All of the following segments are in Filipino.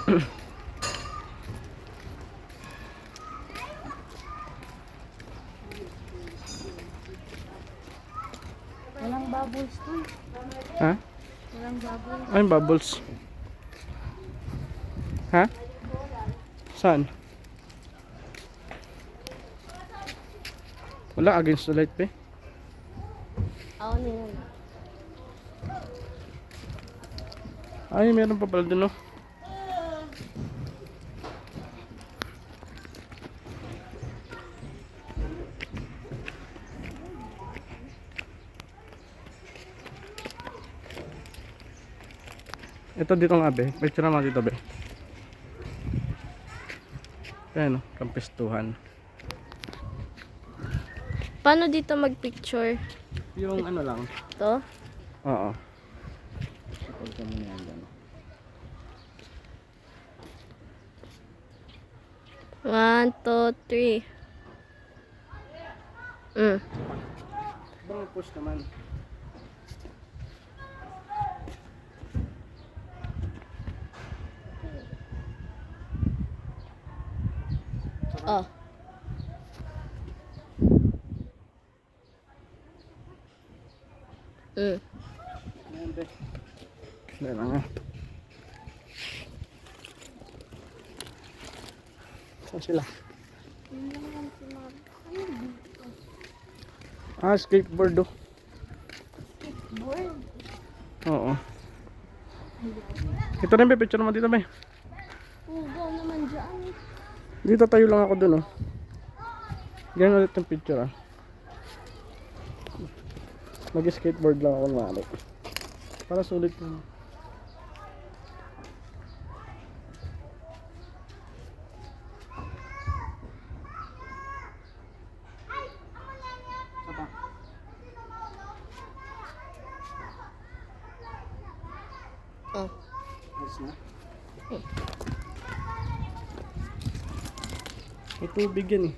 Walang bubbles to. Ha? Walang bubbles. Ay, bubbles. Ha? Saan? Wala, against the light pa eh. Ako nila. Ay, meron pa pala dun, oh. Ito dito nga, be. Picture naman dito, be. Ayan, oh. Kampistuhan. Paano dito mag-picture? Yung ano lang. To? Oo. Kapag ka muna yan dyan. 1, 2, 3. Bang push naman. Oh. Ayan, be. Ayan na nga. Saan sila? Ah, skateboard, oh. Board. Oo. Ito rin, be. Picture naman dito, be. Ugaw naman dyan. Dito tayo lang ako dun, oh. Ganyan ulit yung picture, ah. Mag-skateboard lang ako ng para sulit yun. Oh. Ayos na. May tubig yan eh.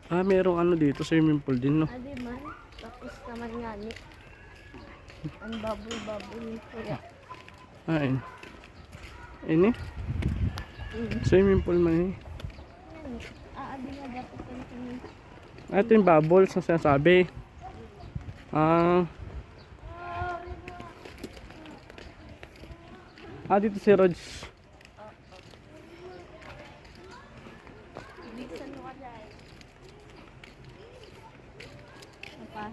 Ah, merong ano dito, swimming pool din, no? Adi man. Tapos naman nga ni. Ang bubble kuya. Ah, yun. Ini? Swimming pool man eh. Adi nga dapat yung swimming. Ah, ito yung bubbles na sinasabi. Ah. Ah, dito si Rog. Bilisan mo ka dyan. Apa?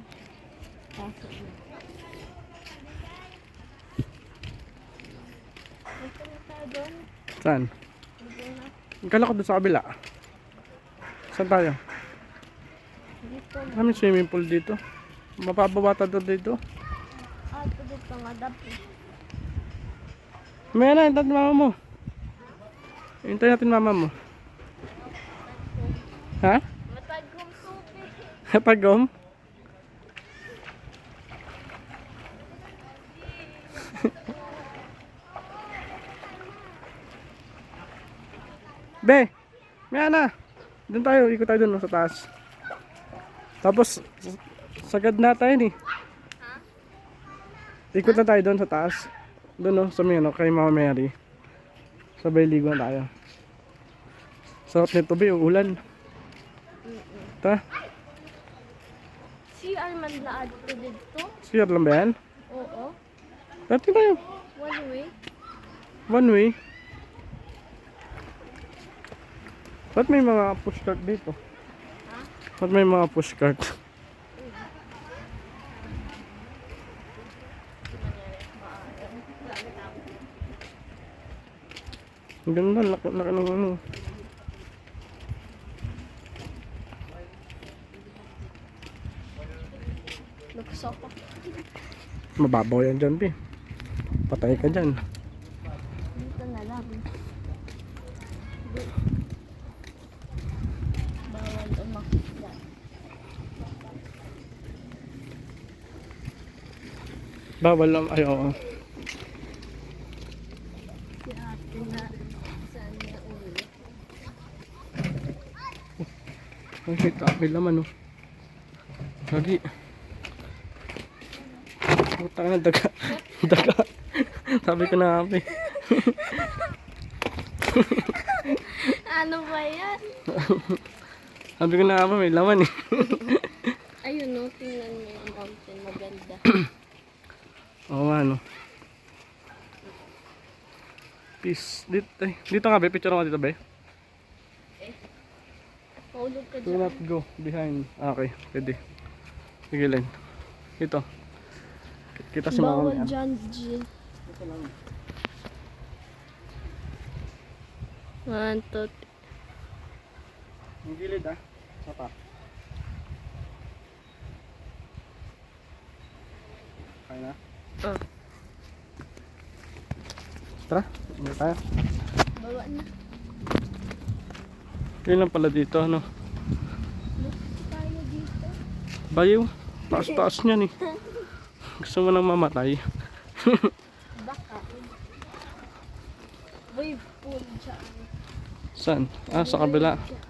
Pasok mo. Ito na tayo doon. Saan? Dito na. Kala ko doon sa kabila. Saan tayo? Dito. Kami swimming pool dito. Mapapabata doon dito. Ito dito nga dapat. May na, hintayin mama mo. Hintayin natin mama mo. Ha? Matagong tubig. Pagom? Be, may na. Doon tayo, ikot tayo doon sa taas. Tapos, sagad na tayo ni. Ikot na tayo doon sa taas. Doon no, sa may ano, kay Mama Mary. Sabay ligo na tayo. Sarap nito be, yung ulan. Ta? Si Arman laad ko dito? Siyar lang ba yan? Oo. Dati tayo. One way. One way. Ba't may mga pushcart dito? Ha? Ba't may mga pushcart? Ang ganda, laki ng ano. Lukso ko. Mababaw yan dyan, Pi. Patay ka dyan. Dito na lang. Bawal umakit dyan. Bawal lang, ay oo. Si ate na saan niya uwi. Ay, may tabi laman, oh. Lagi. Putang na, daga. Daga. Sabi ko na nga, Ano ba yan? Sabi ko na nga, may laman eh. Ayun no, tingnan mo yung mountain. Maganda. Oo nga, no. Peace. Dito nga, be. Picture nga dito, be. Paulog ka Do dyan. not go behind. Okay, pwede. Sige, Len. Ito. Kita si Mama. Bawal dyan, G. Ito lang. 1, 2, Ang gilid ah. Sapa. Kaya na? Ah. Tara, hindi tayo. bawa na. Yun lang pala dito, ano. Look tayo dito. Bayaw. Taas-taas niyan eh. Gusto mo nang mamatay. Baka. Wave pool dyan. Saan? Ah, sa kabila. Dyan.